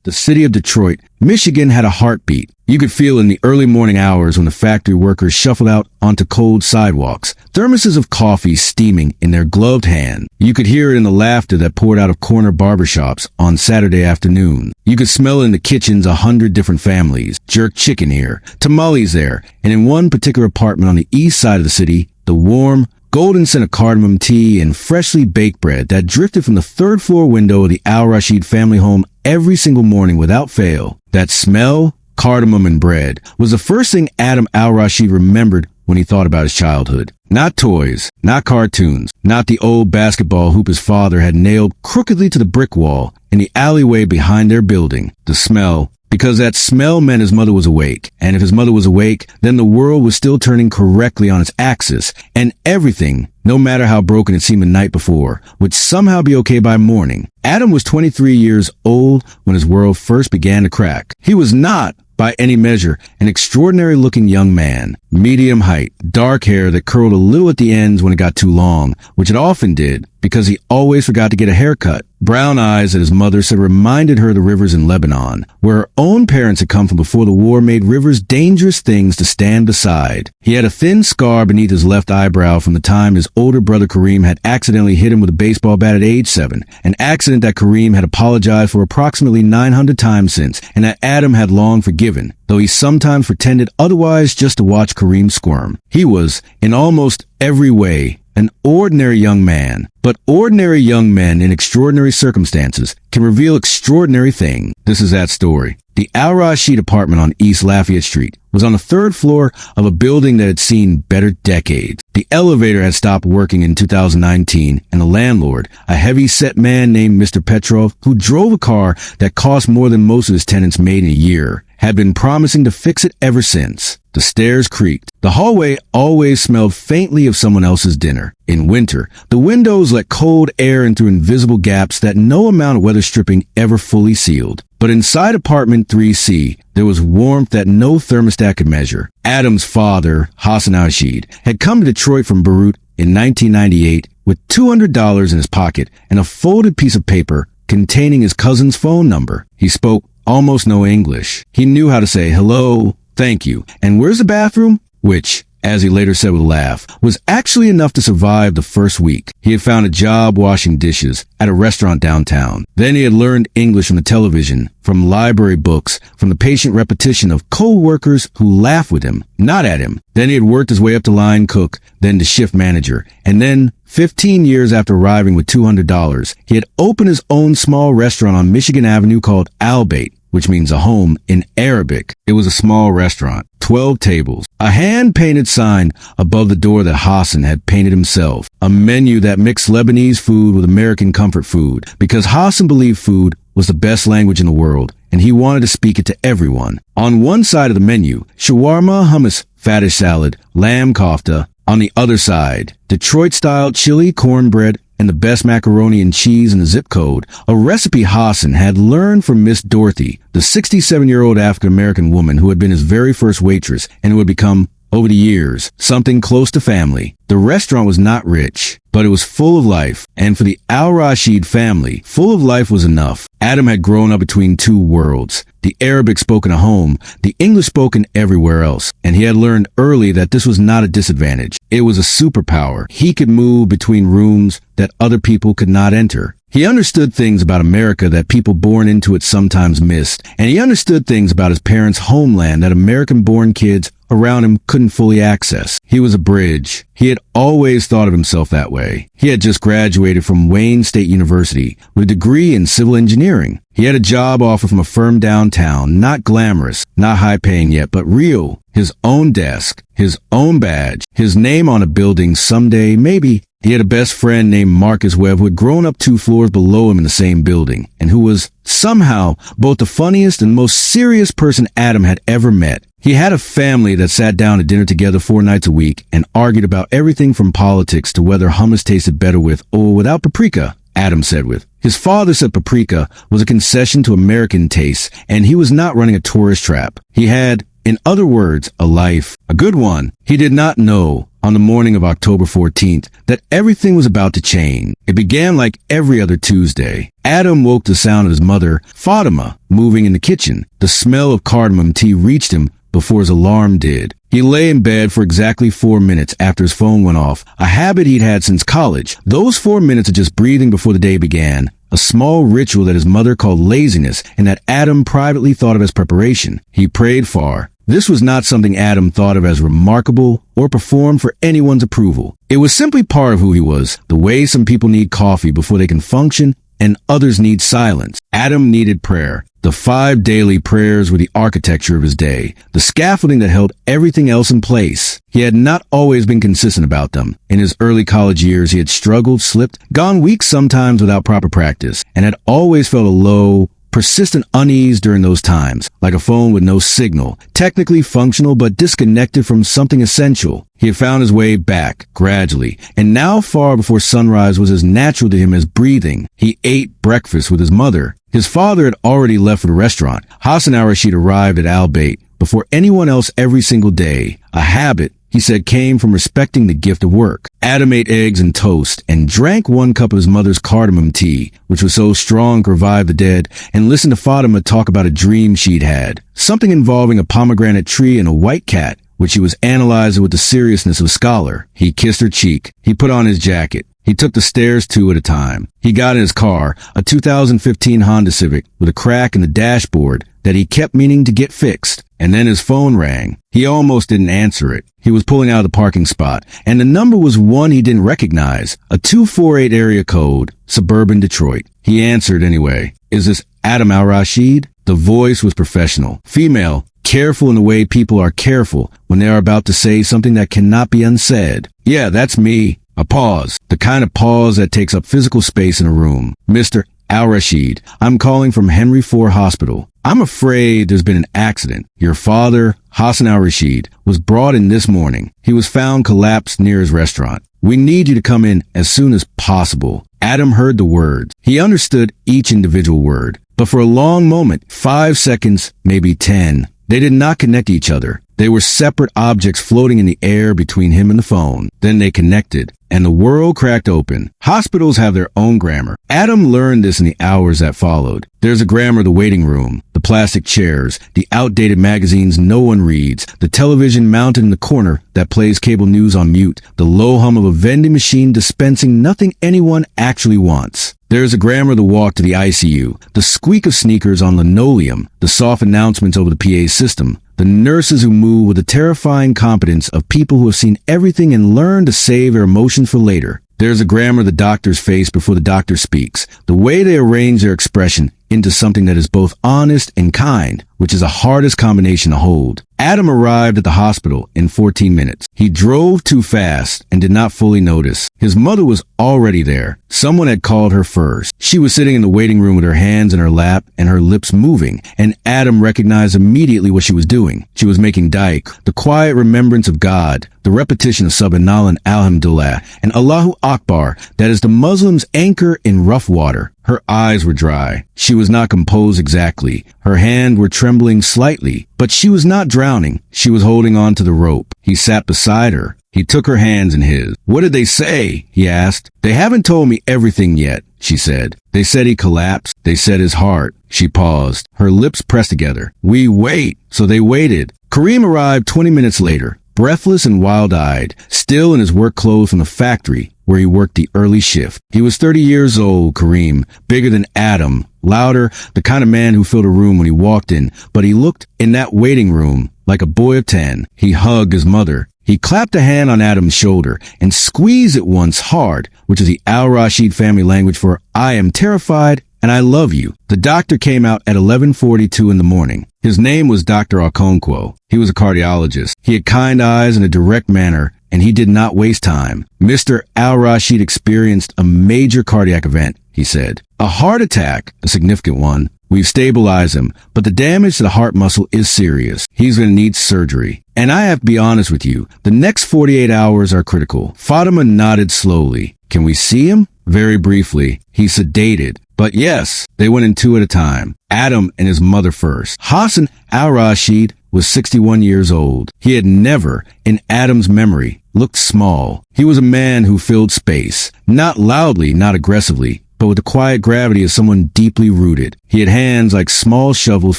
The city of Detroit, Michigan had a heartbeat. You could feel in the early morning hours when the factory workers shuffled out onto cold sidewalks, thermoses of coffee steaming in their gloved hand. You could hear it in the laughter that poured out of corner barbershops on Saturday afternoon. You could smell in the kitchens 100 different families, jerk chicken here, tamales there, and in one particular apartment on the east side of the city, the warm, golden scent of cardamom tea and freshly baked bread that drifted from the third floor window of the Al-Rashid family home every single morning without fail. That smell, cardamom and bread, was the first thing Adam Al-Rashid remembered when he thought about his childhood. Not toys, not cartoons, not the old basketball hoop his father had nailed crookedly to the brick wall in the alleyway behind their building. The smell, because that smell meant his mother was awake. And if his mother was awake, then the world was still turning correctly on its axis, and everything, no matter how broken it seemed the night before, would somehow be okay by morning. Adam was 23 years old when his world first began to crack. He was not, by any measure, an extraordinary-looking young man. Medium height, dark hair that curled a little at the ends when it got too long, which it often did, because he always forgot to get a haircut. Brown eyes that his mother said reminded her of the rivers in Lebanon, where her own parents had come from before the war made rivers dangerous things to stand beside. He had a thin scar beneath his left eyebrow from the time his older brother Kareem had accidentally hit him with a baseball bat at age 7, an accident that Kareem had apologized for approximately 900 times since, and that Adam had long forgiven, though he sometimes pretended otherwise just to watch Kareem squirm. He was, in almost every way, an ordinary young man, but ordinary young men in extraordinary circumstances can reveal extraordinary things. This is that story. The Al-Rashid apartment on East Lafayette Street was on the third floor of a building that had seen better decades. The elevator had stopped working in 2019, and the landlord, a heavy-set man named Mr. Petrov, who drove a car that cost more than most of his tenants made in a year, had been promising to fix it ever since. The stairs creaked. The hallway always smelled faintly of someone else's dinner. In winter, the windows let cold air in through invisible gaps that no amount of weather stripping ever fully sealed. But inside apartment 3C, there was warmth that no thermostat could measure. Adam's father, Adam Al-Rashid, had come to Detroit from Beirut in 1998 with $200 in his pocket and a folded piece of paper containing his cousin's phone number. He spoke almost no English. He knew how to say hello, thank you, and where's the bathroom? Which, as he later said with a laugh, was actually enough to survive the first week. He had found a job washing dishes at a restaurant downtown. Then he had learned English from the television, from library books, from the patient repetition of co-workers who laughed with him, not at him. Then he had worked his way up to line cook, then to shift manager, and then 15 years after arriving with $200, he had opened his own small restaurant on Michigan Avenue called Al-Bayt, which means a home in Arabic. It was a small restaurant, 12 tables, a hand-painted sign above the door that Hassan had painted himself, a menu that mixed Lebanese food with American comfort food, because Hassan believed food was the best language in the world, and he wanted to speak it to everyone. On one side of the menu, shawarma, hummus, fadish salad, lamb kofta. On the other side, Detroit-style chili, cornbread, and the best macaroni and cheese in the zip code, a recipe Hassan had learned from Miss Dorothy, the 67-year-old African-American woman who had been his very first waitress and who had become, over the years, something close to family. The restaurant was not rich, but it was full of life, and for the Al-Rashid family, full of life was enough. Adam had grown up between two worlds, the Arabic spoken at home, the English spoken everywhere else, and he had learned early that this was not a disadvantage. It was a superpower. He could move between rooms that other people could not enter. He understood things about America that people born into it sometimes missed, and he understood things about his parents' homeland that American-born kids around him couldn't fully access. He was a bridge. He had always thought of himself that way. He had just graduated from Wayne State University with a degree in civil engineering. He had a job offer from a firm downtown, not glamorous, not high-paying yet, but real. His own desk, his own badge, his name on a building someday, maybe. He had a best friend named Marcus Webb who had grown up 2 floors below him in the same building, and who was, somehow, both the funniest and most serious person Adam had ever met. He had a family that sat down at dinner together 4 nights a week and argued about everything from politics to whether hummus tasted better with or without paprika, Adam said with. His father said paprika was a concession to American tastes, and he was not running a tourist trap. He had, in other words, a life, a good one. He did not know, on the morning of October 14th, that everything was about to change. It began like every other Tuesday. Adam woke to the sound of his mother, Fatima, moving in the kitchen. The smell of cardamom tea reached him before his alarm did. He lay in bed for exactly 4 minutes after his phone went off, a habit he'd had since college. Those 4 minutes of just breathing before the day began, a small ritual that his mother called laziness and that Adam privately thought of as preparation. He prayed far. This was not something Adam thought of as remarkable or performed for anyone's approval. It was simply part of who he was, the way some people need coffee before they can function and others need silence. Adam needed prayer. The 5 daily prayers were the architecture of his day, the scaffolding that held everything else in place. He had not always been consistent about them. In his early college years, he had struggled, slipped, gone weeks sometimes without proper practice, and had always felt a low, persistent unease during those times, like a phone with no signal, technically functional but disconnected from something essential. He had found his way back, gradually, and now far before sunrise was as natural to him as breathing. He ate breakfast with his mother. His father had already left for the restaurant. Hassan Al-Rashid arrived at Al-Bayt before anyone else every single day, a habit he said came from respecting the gift of work. Adam ate eggs and toast and drank 1 cup of his mother's cardamom tea, which was so strong to revive the dead, and listened to Fatima talk about a dream she'd had, something involving a pomegranate tree and a white cat, which he was analyzing with the seriousness of a scholar. He kissed her cheek. He put on his jacket. He took the stairs 2 at a time. He got in his car, a 2015 Honda Civic with a crack in the dashboard that he kept meaning to get fixed. And then his phone rang. He almost didn't answer it. He was pulling out of the parking spot, and the number was one he didn't recognize, a 248 area code, suburban Detroit. He answered anyway. "Is this Adam Al-Rashid?" The voice was professional, female, careful in the way people are careful when they are about to say something that cannot be unsaid. "Yeah, that's me." A pause, the kind of pause that takes up physical space in a room. "Mr. Al-Rashid, I'm calling from Henry Ford Hospital. I'm afraid there's been an accident. Your father, Hassan Al-Rashid, was brought in this morning. He was found collapsed near his restaurant. We need you to come in as soon as possible." Adam heard the words. He understood each individual word. But for a long moment, 5 seconds, maybe 10, they did not connect each other. They were separate objects floating in the air between him and the phone. Then they connected, and the world cracked open. Hospitals have their own grammar. Adam learned this in the hours that followed. There's a grammar of the waiting room, the plastic chairs, the outdated magazines no one reads, the television mounted in the corner that plays cable news on mute, the low hum of a vending machine dispensing nothing anyone actually wants. There's a grammar of the walk to the ICU, the squeak of sneakers on linoleum, the soft announcements over the PA system, the nurses who move with the terrifying competence of people who have seen everything and learn to save their emotions for later. There's a grammar of the doctor's face before the doctor speaks, the way they arrange their expression into something that is both honest and kind, which is the hardest combination to hold. Adam arrived at the hospital in 14 minutes. He drove too fast and did not fully notice. His mother was already there. Someone had called her first. She was sitting in the waiting room with her hands in her lap and her lips moving, and Adam recognized immediately what she was doing. She was making daik, the quiet remembrance of God, the repetition of Subhanallah and Alhamdulillah, and Allahu Akbar, that is the Muslim's anchor in rough water. Her eyes were dry. She was not composed exactly. Her hands were trembling slightly, but she was not drowning. She was holding on to the rope. He sat beside her. He took her hands in his. "What did they say?" he asked. "They haven't told me everything yet," she said. "They said he collapsed. They said his heart." She paused. Her lips pressed together. "We wait." So they waited. Kareem arrived 20 minutes later, breathless and wild-eyed, still in his work clothes from the factory where he worked the early shift. He was 30 years old, Kareem, bigger than Adam, louder, the kind of man who filled a room when he walked in, but he looked in that waiting room like a boy of 10. He hugged his mother. He clapped a hand on Adam's shoulder and squeezed it once hard, which is the Al-Rashid family language for "I am terrified and I love you." The doctor came out at 11:42 in the morning. His name was Dr. Okonkwo. He was a cardiologist. He had kind eyes and a direct manner, and he did not waste time. "Mr. Al-Rashid experienced a major cardiac event," he said. "A heart attack, a significant one. We've stabilized him, but the damage to the heart muscle is serious. He's going to need surgery. And I have to be honest with you, the next 48 hours are critical." Fatima nodded slowly. "Can we see him?" "Very briefly." He sedated. "But yes." They went in 2 at a time. Adam and his mother first. Hassan Al-Rashid was 61 years old. He had never, in Adam's memory, looked small. He was a man who filled space, not loudly, not aggressively, but with the quiet gravity of someone deeply rooted. He had hands like small shovels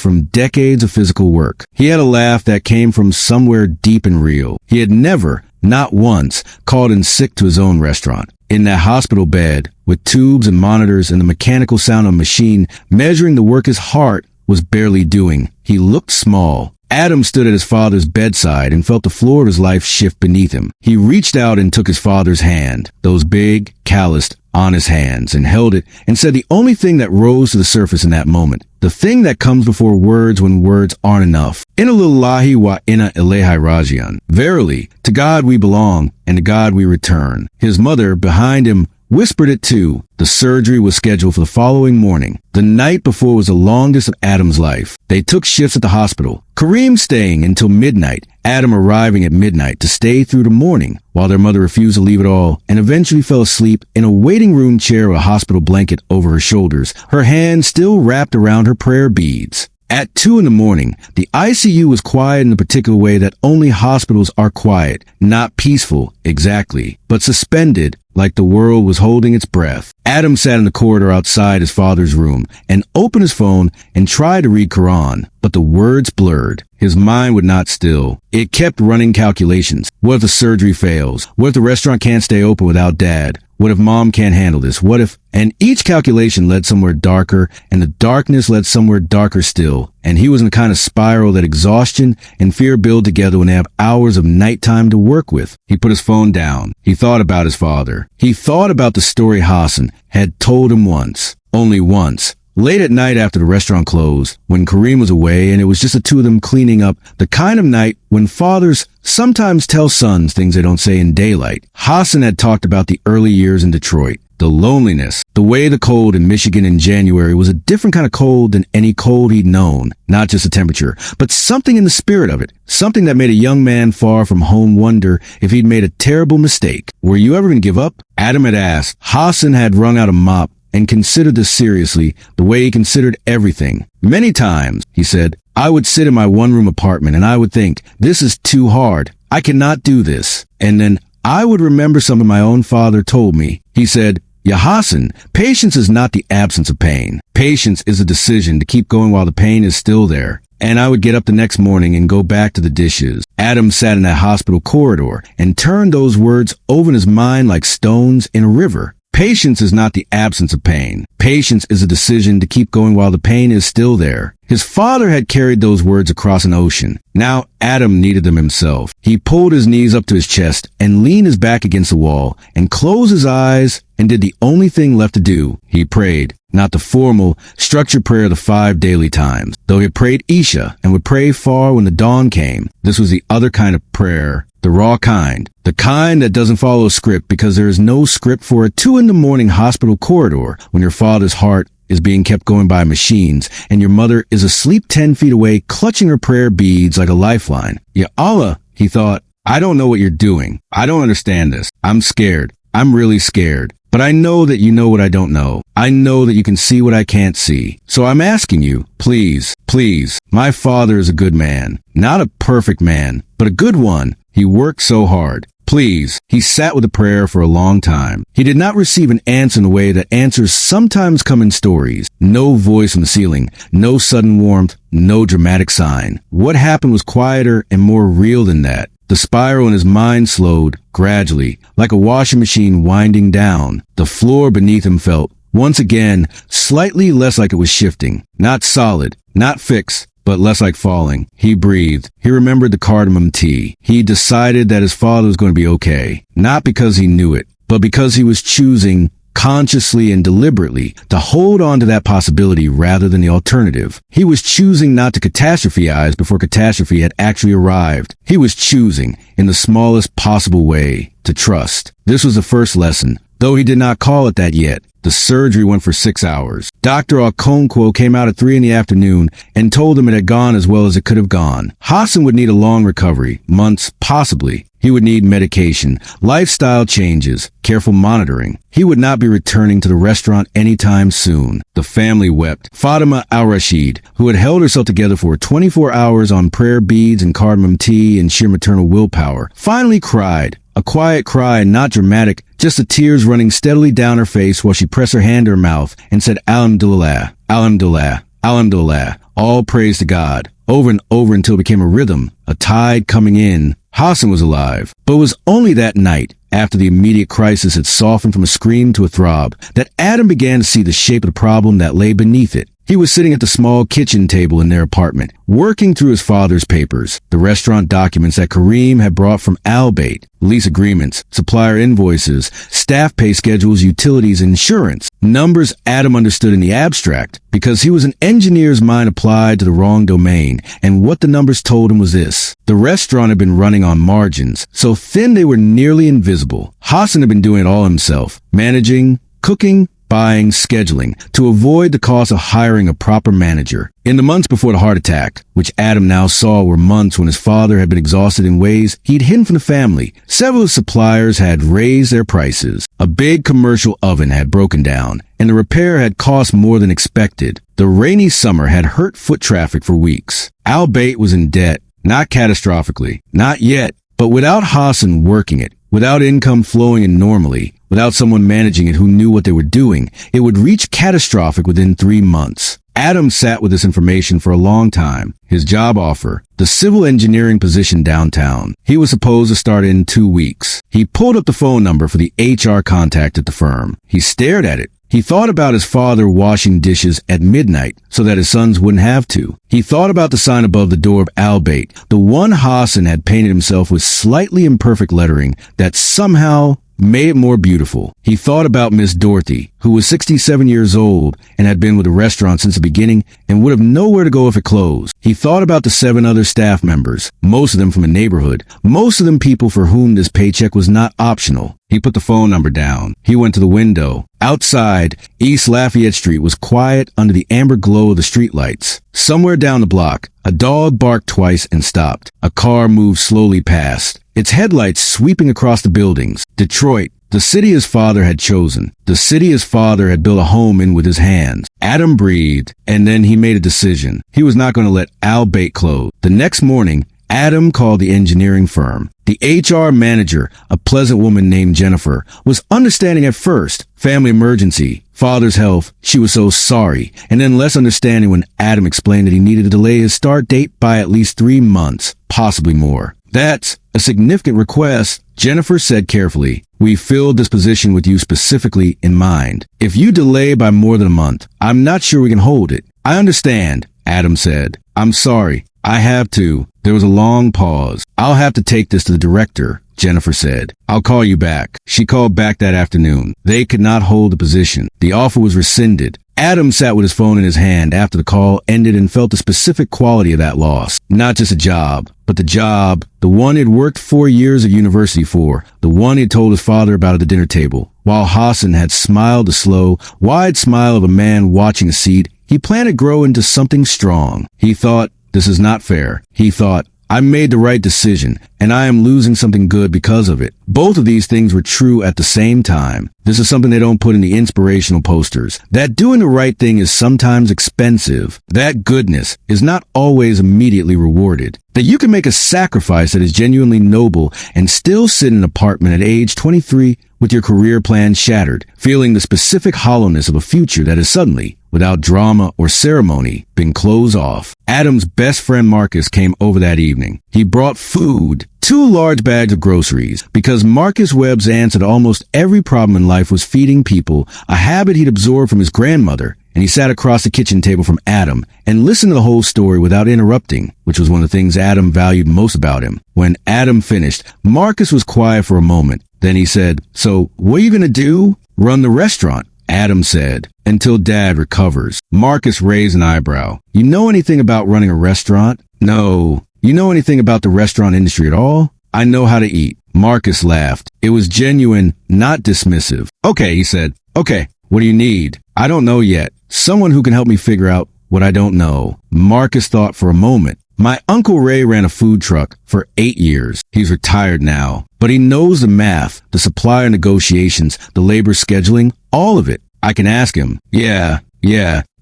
from decades of physical work. He had a laugh that came from somewhere deep and real. He had never, not once, called in sick to his own restaurant. In that hospital bed, with tubes and monitors and the mechanical sound of a machine measuring the work his heart was barely doing, he looked small. Adam stood at his father's bedside and felt the floor of his life shift beneath him. He reached out and took his father's hand, those big, calloused, honest hands, and held it and said the only thing that rose to the surface in that moment, the thing that comes before words when words aren't enough. Inna lillahi wa inna ilaihi raji'un. Verily, to God we belong, and to God we return. His mother, behind him, whispered it too. The surgery was scheduled for the following morning. The night before was the longest of Adam's life. They took shifts at the hospital. Kareem staying until midnight, Adam arriving at midnight to stay through the morning, while their mother refused to leave at all and eventually fell asleep in a waiting room chair with a hospital blanket over her shoulders, her hand still wrapped around her prayer beads. At 2 a.m, the ICU was quiet in the particular way that only hospitals are quiet, not peaceful, exactly, but suspended, like the world was holding its breath. Adam sat in the corridor outside his father's room and opened his phone and tried to read Quran, but the words blurred. His mind would not still. It kept running calculations. What if the surgery fails? What if the restaurant can't stay open without Dad? What if Mom can't handle this? What if... And each calculation led somewhere darker, and the darkness led somewhere darker still. And he was in the kind of spiral that exhaustion and fear build together when they have hours of nighttime to work with. He put his phone down. He thought about his father. He thought about the story Hassan had told him once. Only once. Late at night after the restaurant closed, when Kareem was away and it was just the two of them cleaning up, the kind of night when fathers sometimes tell sons things they don't say in daylight. Hassan had talked about the early years in Detroit, the loneliness, the way the cold in Michigan in January was a different kind of cold than any cold he'd known, not just the temperature, but something in the spirit of it, something that made a young man far from home wonder if he'd made a terrible mistake. Were you ever going to give up? Adam had asked. Hassan had wrung out a mop and considered this seriously, the way he considered everything. Many times, he said, I would sit in my one-room apartment and I would think, this is too hard. I cannot do this. And then I would remember something my own father told me. He said, Ya Hassan, patience is not the absence of pain. Patience is a decision to keep going while the pain is still there. And I would get up the next morning and go back to the dishes. Adam sat in that hospital corridor and turned those words over in his mind like stones in a river. Patience is not the absence of pain. Patience is a decision to keep going while the pain is still there. His father had carried those words across an ocean. Now Adam needed them himself. He pulled his knees up to his chest and leaned his back against the wall and closed his eyes and did the only thing left to do. He prayed. Not the formal, structured prayer of the 5 daily times. Though he prayed Isha and would pray far when the dawn came, this was the other kind of prayer. The raw kind. The kind that doesn't follow a script because there is no script for a 2 a.m. hospital corridor when your father's heart is being kept going by machines and your mother is asleep 10 feet away clutching her prayer beads like a lifeline. Ya Allah, he thought, I don't know what you're doing. I don't understand this. I'm scared. I'm really scared. But I know that you know what I don't know. I know that you can see what I can't see. So I'm asking you, please, please, my father is a good man. Not a perfect man, but a good one. He worked so hard. Please. He sat with a prayer for a long time. He did not receive an answer in the way that answers sometimes come in stories. No voice from the ceiling, no sudden warmth, no dramatic sign. What happened was quieter and more real than that. The spiral in his mind slowed, gradually, like a washing machine winding down. The floor beneath him felt, once again, slightly less like it was shifting. Not solid, not fixed, but less like falling. He breathed. He remembered the cardamom tea. He decided that his father was going to be okay. Not because he knew it, but because he was choosing, consciously and deliberately, to hold on to that possibility rather than the alternative. He was choosing not to catastrophize before catastrophe had actually arrived. He was choosing, in the smallest possible way, to trust. This was the first lesson, though he did not call it that yet. The surgery went for 6 hours. Dr. Okonkwo came out at 3 p.m. and told him it had gone as well as it could have gone. Hassan would need a long recovery, months, possibly. He would need medication, lifestyle changes, careful monitoring. He would not be returning to the restaurant anytime soon. The family wept. Adam Al-Rashid, who had held herself together for 24 hours on prayer beads and cardamom tea and sheer maternal willpower, finally cried. A quiet cry, not dramatic, just the tears running steadily down her face while she pressed her hand to her mouth and said, Alhamdulillah, Alhamdulillah, Alhamdulillah, all praise to God, over and over until it became a rhythm, a tide coming in. Hassan was alive, but it was only that night, after the immediate crisis had softened from a scream to a throb, that Adam began to see the shape of the problem that lay beneath it. He was sitting at the small kitchen table in their apartment, working through his father's papers, the restaurant documents that Kareem had brought from Al-Bayt, lease agreements, supplier invoices, staff pay schedules, utilities, and insurance. Numbers Adam understood in the abstract, because he was an engineer's mind applied to the wrong domain, and what the numbers told him was this. The restaurant had been running on margins, so thin they were nearly invisible. Hassan had been doing it all himself, managing, cooking, buying, scheduling, to avoid the cost of hiring a proper manager. In the months before the heart attack, which Adam now saw were months when his father had been exhausted in ways he'd hidden from the family, several suppliers had raised their prices. A big commercial oven had broken down, and the repair had cost more than expected. The rainy summer had hurt foot traffic for weeks. Al-Bayt was in debt, not catastrophically, not yet, but without Hassan working it, without income flowing in normally, without someone managing it who knew what they were doing, it would reach catastrophic within 3 months. Adam sat with this information for a long time. His job offer, the civil engineering position downtown. He was supposed to start in 2 weeks. He pulled up the phone number for the HR contact at the firm. He stared at it. He thought about his father washing dishes at midnight so that his sons wouldn't have to. He thought about the sign above the door of Al-Bayt, the one Hassan had painted himself with slightly imperfect lettering that somehow made it more beautiful. He thought about Miss Dorothy, who was 67 years old and had been with the restaurant since the beginning and would have nowhere to go if it closed. He thought about the 7 other staff members, most of them from a neighborhood, most of them people for whom this paycheck was not optional. He put the phone number down. He went to the window. Outside, East Lafayette Street was quiet under the amber glow of the streetlights. Somewhere down the block, a dog barked twice and stopped. A car moved slowly past, its headlights sweeping across the buildings. Detroit, the city his father had chosen. The city his father had built a home in with his hands. Adam breathed, and then he made a decision. He was not going to let Al-Bayt close. The next morning, Adam called the engineering firm. The HR manager, a pleasant woman named Jennifer, was understanding at first. Family emergency, father's health, she was so sorry, and then less understanding when Adam explained that he needed to delay his start date by at least 3 months, possibly more. That's a significant request, Jennifer said carefully. We filled this position with you specifically in mind. If you delay by more than a month, I'm not sure we can hold it. I understand, Adam said. I'm sorry. I have to. There was a long pause. I'll have to take this to the director, Jennifer said. I'll call you back. She called back that afternoon. They could not hold the position. The offer was rescinded. Adam sat with his phone in his hand after the call ended and felt the specific quality of that loss. Not just a job, but the job, the one he'd worked 4 years of university for, the one he'd told his father about at the dinner table. While Hassan had smiled the slow, wide smile of a man watching a seed, he planned to grow into something strong. He thought, this is not fair. He thought, I made the right decision, and I am losing something good because of it. Both of these things were true at the same time. This is something they don't put in the inspirational posters. That doing the right thing is sometimes expensive. That goodness is not always immediately rewarded. That you can make a sacrifice that is genuinely noble and still sit in an apartment at age 23 with your career plan shattered, feeling the specific hollowness of a future that has suddenly, without drama or ceremony, been closed off. Adam's best friend Marcus came over that evening. He brought food, 2 large bags of groceries, because Marcus Webb's answer to almost every problem in life was feeding people, a habit he'd absorbed from his grandmother, and he sat across the kitchen table from Adam and listened to the whole story without interrupting, which was one of the things Adam valued most about him. When Adam finished, Marcus was quiet for a moment. Then he said, So, what are you going to do? Run the restaurant, Adam said, until Dad recovers. Marcus raised an eyebrow. You know anything about running a restaurant? No. You know anything about the restaurant industry at all? I know how to eat. Marcus laughed. It was genuine, not dismissive. Okay, he said. Okay, what do you need? I don't know yet. Someone who can help me figure out what I don't know. Marcus thought for a moment. My Uncle Ray ran a food truck for 8 years. He's retired now. But he knows the math, the supplier negotiations, the labor scheduling, all of it. I can ask him. Yeah.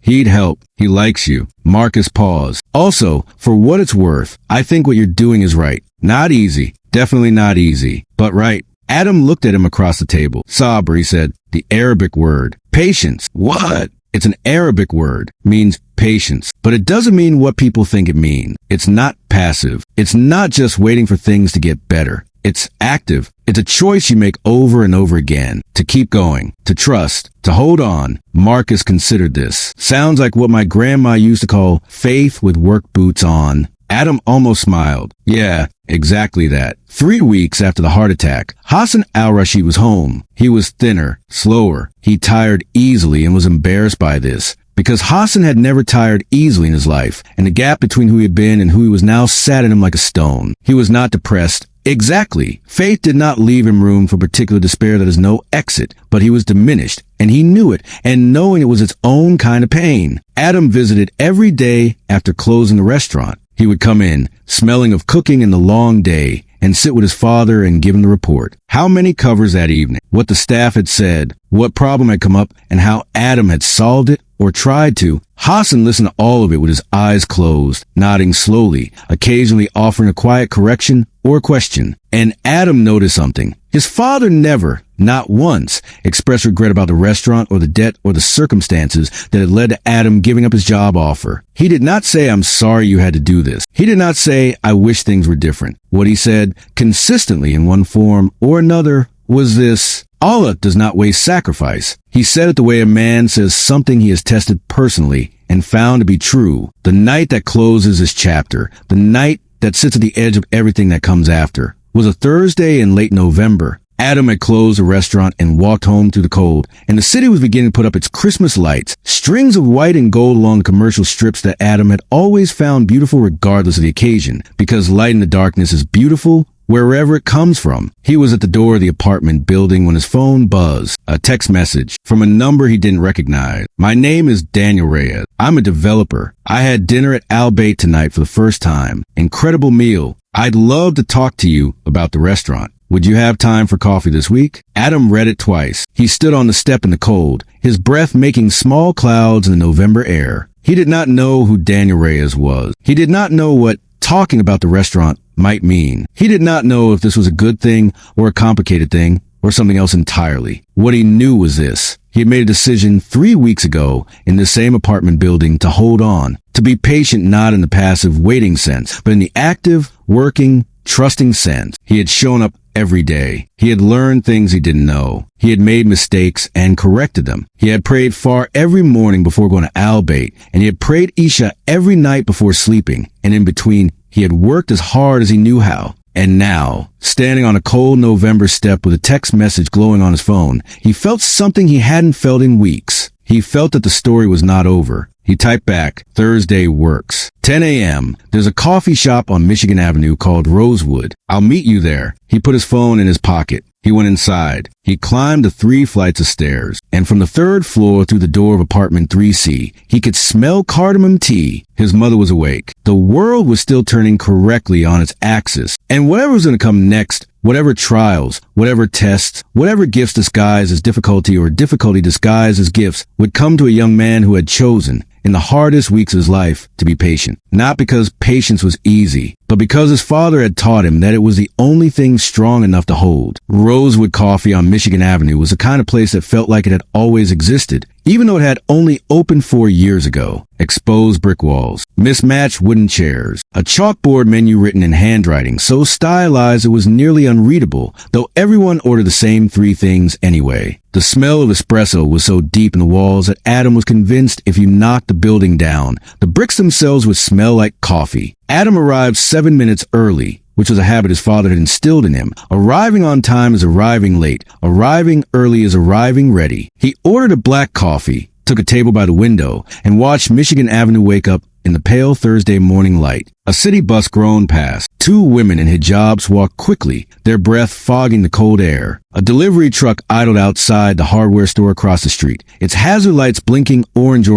He'd help. He likes you. Marcus paused. Also, for what it's worth, I think what you're doing is right. Not easy, Definitely not easy, but right. Adam looked at him across the table. Sabr, he said, the Arabic word. Patience. What? It's an Arabic word. Means patience. But it doesn't mean what people think it means. It's not passive. It's not just waiting for things to get better. It's active. It's a choice you make over and over again. To keep going. To trust. To hold on. Marcus considered this. Sounds like what my grandma used to call faith with work boots on. Adam almost smiled. Yeah, exactly that. 3 weeks after the heart attack, Adam Al-Rashid was home. He was thinner, slower. He tired easily and was embarrassed by this. Because Hassan had never tired easily in his life, and the gap between who he had been and who he was now sat in him like a stone. He was not depressed. Exactly. Faith did not leave him room for particular despair that is no exit, but he was diminished, and he knew it, and knowing it was its own kind of pain. Adam visited every day after closing the restaurant. He would come in, smelling of cooking and the long day, and sit with his father and give him the report. How many covers that evening, what the staff had said, what problem had come up, and how Adam had solved it or tried to. Hassan listened to all of it with his eyes closed, nodding slowly, occasionally offering a quiet correction or question. And Adam noticed something. His father never, not once, expressed regret about the restaurant or the debt or the circumstances that had led to Adam giving up his job offer. He did not say, I'm sorry you had to do this. He did not say, I wish things were different. What he said, consistently in one form or another, was this: Allah does not waste sacrifice. He said it the way a man says something he has tested personally and found to be true. The night that closes this chapter, the night that sits at the edge of everything that comes after, was a Thursday in late November. Adam had closed the restaurant and walked home through the cold, and the city was beginning to put up its Christmas lights, strings of white and gold along the commercial strips that Adam had always found beautiful regardless of the occasion, because light in the darkness is beautiful wherever it comes from. He was at the door of the apartment building when his phone buzzed. A text message from a number he didn't recognize. My name is Daniel Reyes. I'm a developer. I had dinner at Al-Bayt tonight for the first time. Incredible meal. I'd love to talk to you about the restaurant. Would you have time for coffee this week? Adam read it twice. He stood on the step in the cold, his breath making small clouds in the November air. He did not know who Daniel Reyes was. He did not know what talking about the restaurant might mean. He did not know if this was a good thing or a complicated thing or something else entirely. What he knew was this. He had made a decision 3 weeks ago in the same apartment building to hold on, to be patient not in the passive waiting sense, but in the active, working, trusting sense. He had shown up every day. He had learned things he didn't know. He had made mistakes and corrected them. He had prayed far every morning before going to Al-Bayt, and he had prayed Isha every night before sleeping, and in between, he had worked as hard as he knew how. And now, standing on a cold November step with a text message glowing on his phone, he felt something he hadn't felt in weeks. He felt that the story was not over. He typed back, Thursday works. 10 a.m. There's a coffee shop on Michigan Avenue called Rosewood. I'll meet you there. He put his phone in his pocket. He went inside. He climbed the 3 flights of stairs, and from the 3rd floor through the door of apartment 3C, he could smell cardamom tea. His mother was awake. The world was still turning correctly on its axis, and whatever was going to come next, whatever trials, whatever tests, whatever gifts disguised as difficulty or difficulty disguised as gifts, would come to a young man who had chosen, in the hardest weeks of his life, to be patient. Not because patience was easy, but because his father had taught him that it was the only thing strong enough to hold. Rosewood Coffee on Michigan Avenue was the kind of place that felt like it had always existed, even though it had only opened 4 years ago. Exposed brick walls, mismatched wooden chairs, a chalkboard menu written in handwriting so stylized it was nearly unreadable, though everyone ordered the same 3 things anyway. The smell of espresso was so deep in the walls that Adam was convinced if you knocked the building down, the bricks themselves would smell like coffee. Adam arrived 7 minutes early, which was a habit his father had instilled in him. Arriving on time is arriving late. Arriving early is arriving ready. He ordered a black coffee, took a table by the window, and watched Michigan Avenue wake up in the pale Thursday morning light. A city bus groaned past. 2 women in hijabs walked quickly, their breath fogging the cold air. A delivery truck idled outside the hardware store across the street, its hazard lights blinking orange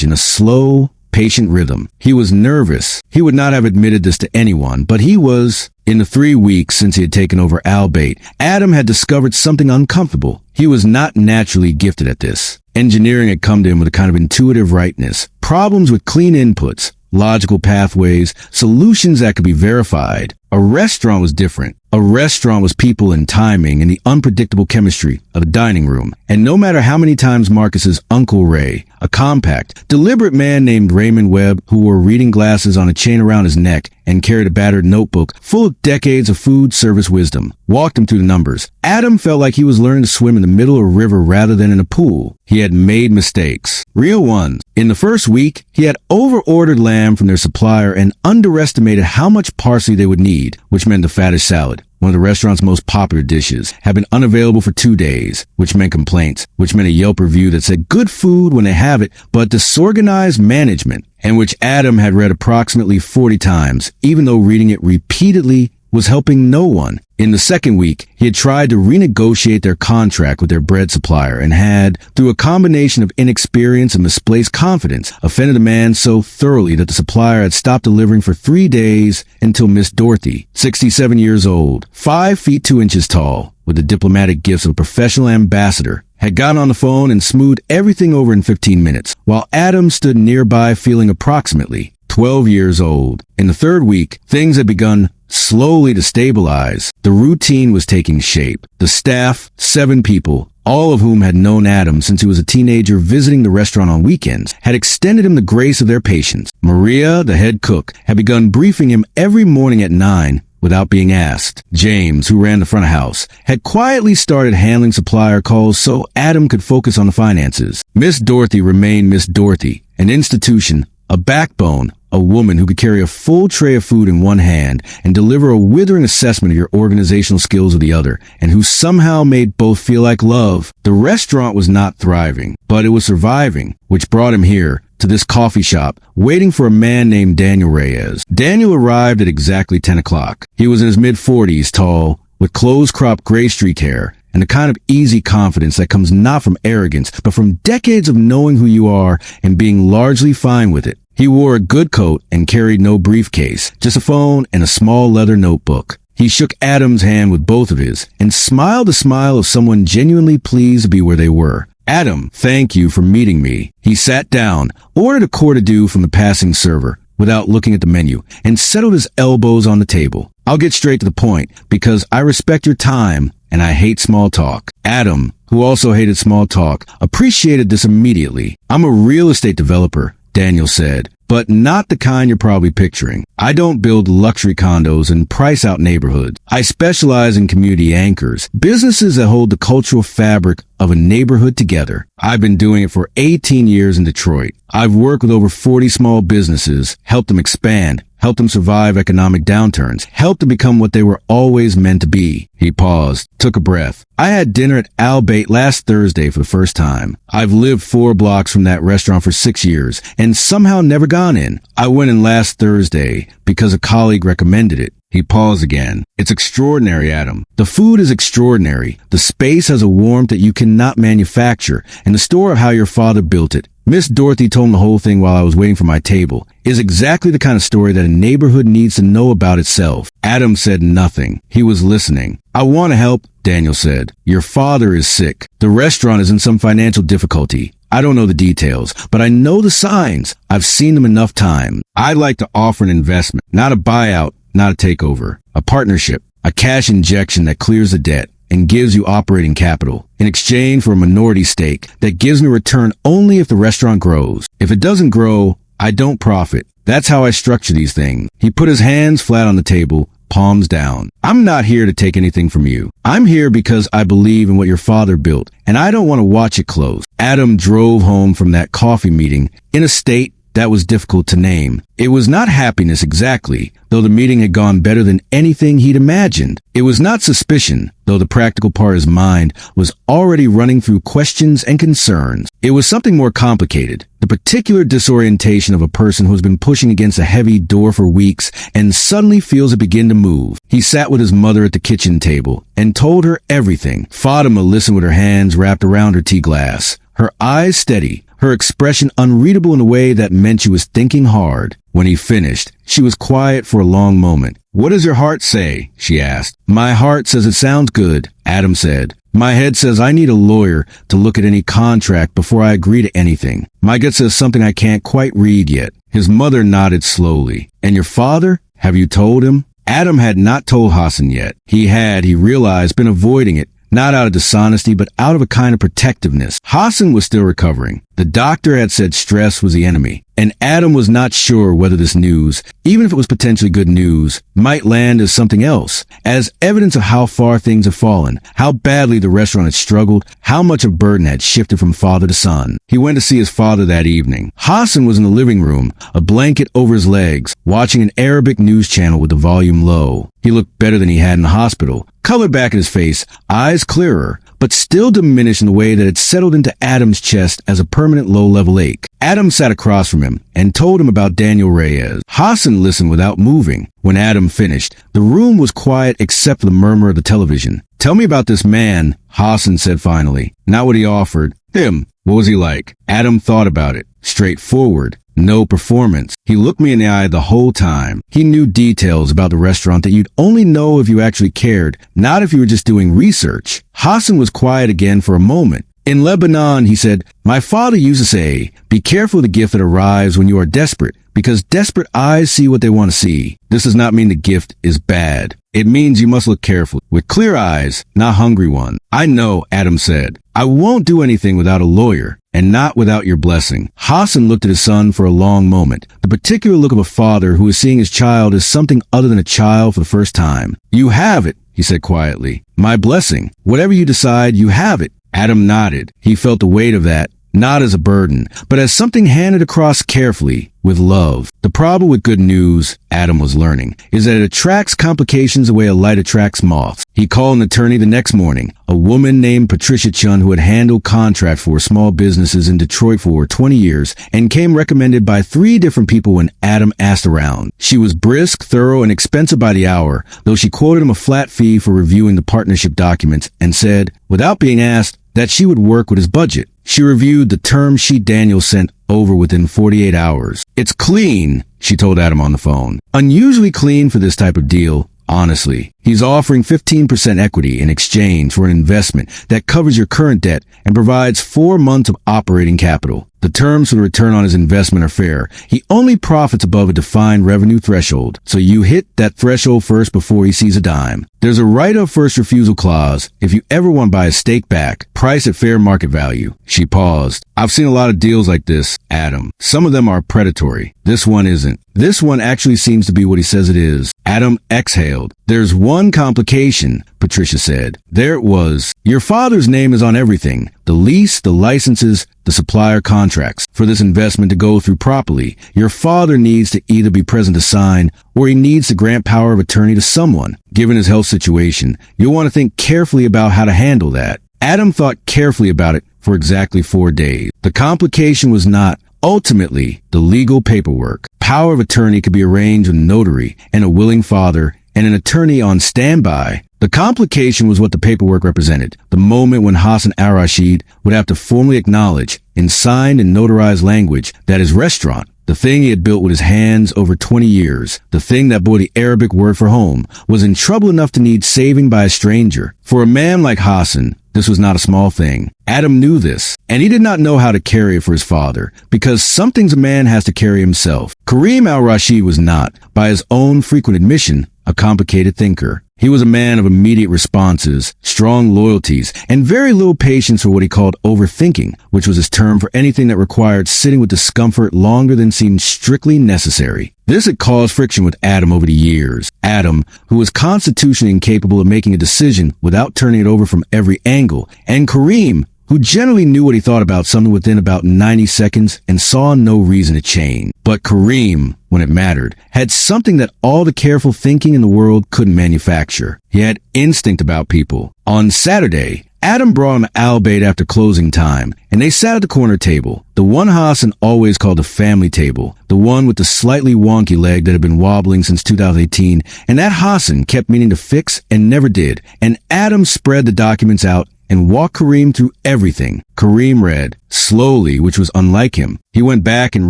in a slow, patient rhythm. He was nervous. He would not have admitted this to anyone, but he was. In the 3 weeks since he had taken over Al-Bayt, Adam had discovered something uncomfortable. He was not naturally gifted at this. Engineering had come to him with a kind of intuitive rightness. Problems with clean inputs, logical pathways, solutions that could be verified. A restaurant was different. A restaurant was people and timing and the unpredictable chemistry of a dining room. And no matter how many times Marcus's Uncle Ray, a compact, deliberate man named Raymond Webb, who wore reading glasses on a chain around his neck and carried a battered notebook full of decades of food service wisdom, walked him through the numbers, Adam felt like he was learning to swim in the middle of a river rather than in a pool. He had made mistakes. Real ones. In the first week, he had over-ordered lamb from their supplier and underestimated how much parsley they would need, which meant the fattest salad, one of the restaurant's most popular dishes, had been unavailable for 2 days, which meant complaints, which meant a Yelp review that said good food when they have it, but disorganized management, and which Adam had read approximately 40 times, even though reading it repeatedly was helping no one. In the second week, he had tried to renegotiate their contract with their bread supplier and had, through a combination of inexperience and misplaced confidence, offended the man so thoroughly that the supplier had stopped delivering for 3 days until Miss Dorothy, 67 years old, 5 feet 2 inches tall, with the diplomatic gifts of a professional ambassador, had gotten on the phone and smoothed everything over in 15 minutes, while Adam stood nearby feeling approximately 12 years old. In the third week, things had begun slowly to stabilize. The routine was taking shape. The staff, 7 people, all of whom had known Adam since he was a teenager visiting the restaurant on weekends, had extended him the grace of their patience. Maria, the head cook, had begun briefing him every morning at 9 without being asked. James, who ran the front of house, had quietly started handling supplier calls so Adam could focus on the finances. Miss Dorothy remained Miss Dorothy, an institution, a backbone, a woman who could carry a full tray of food in one hand and deliver a withering assessment of your organizational skills with the other, and who somehow made both feel like love. The restaurant was not thriving, but it was surviving, which brought him here, to this coffee shop, waiting for a man named Daniel Reyes. Daniel arrived at exactly 10 o'clock. He was in his mid-40s, tall, with close-cropped gray streak hair, and the kind of easy confidence that comes not from arrogance, but from decades of knowing who you are and being largely fine with it. He wore a good coat and carried no briefcase, just a phone and a small leather notebook. He shook Adam's hand with both of his and smiled the smile of someone genuinely pleased to be where they were. Adam, thank you for meeting me. He sat down, ordered a quart of dew from the passing server without looking at the menu, and settled his elbows on the table. I'll get straight to the point because I respect your time and I hate small talk. Adam, who also hated small talk, appreciated this immediately. I'm a real estate developer, Daniel said, but not the kind you're probably picturing. I don't build luxury condos and price out neighborhoods. I specialize in community anchors, businesses that hold the cultural fabric of a neighborhood together. I've been doing it for 18 years in Detroit. I've worked with over 40 small businesses, helped them expand, helped them survive economic downturns, helped them become what they were always meant to be. He paused, took a breath. I had dinner at Al-Bayt last Thursday for the first time. I've lived 4 blocks from that restaurant for 6 years and somehow never gone in. I went in last Thursday because a colleague recommended it. He paused again. It's extraordinary, Adam. The food is extraordinary. The space has a warmth that you cannot manufacture, and the story of how your father built it. Miss Dorothy told him the whole thing while I was waiting for my table. Is exactly the kind of story that a neighborhood needs to know about itself. Adam said nothing. He was listening. I want to help, Daniel said. Your father is sick. The restaurant is in some financial difficulty. I don't know the details, but I know the signs. I've seen them enough times. I'd like to offer an investment, not a buyout, not a takeover, a partnership, a cash injection that clears the debt and gives you operating capital in exchange for a minority stake that gives me a return only if the restaurant grows. If it doesn't grow, I don't profit. That's how I structure these things. He put his hands flat on the table, palms down. I'm not here to take anything from you. I'm here because I believe in what your father built, and I don't want to watch it close. Adam drove home from that coffee meeting in a state that was difficult to name. It was not happiness exactly, though the meeting had gone better than anything he'd imagined. It was not suspicion, though the practical part of his mind was already running through questions and concerns. It was something more complicated, the particular disorientation of a person who has been pushing against a heavy door for weeks and suddenly feels it begin to move. He sat with his mother at the kitchen table and told her everything. Fatima listened with her hands wrapped around her tea glass, her eyes steady, her expression unreadable in a way that meant she was thinking hard. When he finished, she was quiet for a long moment. What does your heart say? She asked. My heart says it sounds good, Adam said. My head says I need a lawyer to look at any contract before I agree to anything. My gut says something I can't quite read yet. His mother nodded slowly. And your father? Have you told him? Adam had not told Hassan yet. He realized, been avoiding it, not out of dishonesty, but out of a kind of protectiveness. Hassan was still recovering. The doctor had said stress was the enemy, and Adam was not sure whether this news, even if it was potentially good news, might land as something else, as evidence of how far things have fallen, how badly the restaurant had struggled, how much of burden had shifted from father to son. He went to see his father that evening. Hassan was in the living room, a blanket over his legs, watching an Arabic news channel with the volume low. He looked better than he had in the hospital, color back in his face, eyes clearer, but still diminished in the way that it settled into Adam's chest as a permanent low-level ache. Adam sat across from him and told him about Daniel Reyes. Hassan listened without moving. When Adam finished, the room was quiet except for the murmur of the television. "Tell me about this man," Hassan said finally. "Not what he offered. Him. What was he like?" Adam thought about it. Straightforward. No performance. He looked me in the eye the whole time. He knew details about the restaurant that you'd only know if you actually cared, not if you were just doing research. Hassan was quiet again for a moment. "In Lebanon," he said, "my father used to say, be careful of the gift that arrives when you are desperate, because desperate eyes see what they want to see. This does not mean the gift is bad. It means you must look carefully, with clear eyes, not hungry ones." "I know," Adam said. "I won't do anything without a lawyer, and not without your blessing." Hassan looked at his son for a long moment, the particular look of a father who is seeing his child as something other than a child for the first time. "You have it," he said quietly. "My blessing. Whatever you decide, you have it." Adam nodded. He felt the weight of that, not as a burden, but as something handed across carefully, with love. The problem with good news, Adam was learning, is that it attracts complications the way a light attracts moths. He called an attorney the next morning, a woman named Patricia Chun who had handled contract for small businesses in Detroit for over 20 years and came recommended by 3 different people when Adam asked around. She was brisk, thorough, and expensive by the hour, though she quoted him a flat fee for reviewing the partnership documents and said, without being asked, that she would work with his budget. She reviewed the term sheet Daniel sent over within 48 hours. "It's clean," she told Adam on the phone. "Unusually clean for this type of deal, honestly. He's offering 15% equity in exchange for an investment that covers your current debt and provides 4 months of operating capital. The terms for the return on his investment are fair. He only profits above a defined revenue threshold, so you hit that threshold first before he sees a dime. There's a right of first refusal clause if you ever want to buy a stake back, price at fair market value." She paused. "I've seen a lot of deals like this, Adam. Some of them are predatory. This one isn't. This one actually seems to be what he says it is." Adam exhaled. "There's one complication," Patricia said. There it was. "Your father's name is on everything. The lease, the licenses, the supplier contracts. For this investment to go through properly, your father needs to either be present to sign, or he needs to grant power of attorney to someone. Given his health situation, you'll want to think carefully about how to handle that." Adam thought carefully about it for exactly 4 days. The complication was not, ultimately, the legal paperwork. Power of attorney could be arranged with a notary and a willing father and an attorney on standby. The complication was what the paperwork represented, the moment when Hassan Al-Rashid would have to formally acknowledge, in signed and notarized language, that his restaurant, the thing he had built with his hands over 20 years, the thing that bore the Arabic word for home, was in trouble enough to need saving by a stranger. For a man like Hassan, this was not a small thing. Adam knew this, and he did not know how to carry it for his father, because some things a man has to carry himself. Kareem Al-Rashid was not, by his own frequent admission, a complicated thinker. He was a man of immediate responses, strong loyalties, and very little patience for what he called overthinking, which was his term for anything that required sitting with discomfort longer than seemed strictly necessary. This had caused friction with Adam over the years. Adam, who was constitutionally incapable of making a decision without turning it over from every angle, and Kareem, who generally knew what he thought about something within about 90 seconds and saw no reason to change. But Kareem, when it mattered, had something that all the careful thinking in the world couldn't manufacture. He had instinct about people. On Saturday, Adam brought him Al-Bayt after closing time, and they sat at the corner table, the one Hassan always called the family table, the one with the slightly wonky leg that had been wobbling since 2018, and that Hassan kept meaning to fix and never did. And Adam spread the documents out and walked Kareem through everything. Kareem read, slowly, which was unlike him. He went back and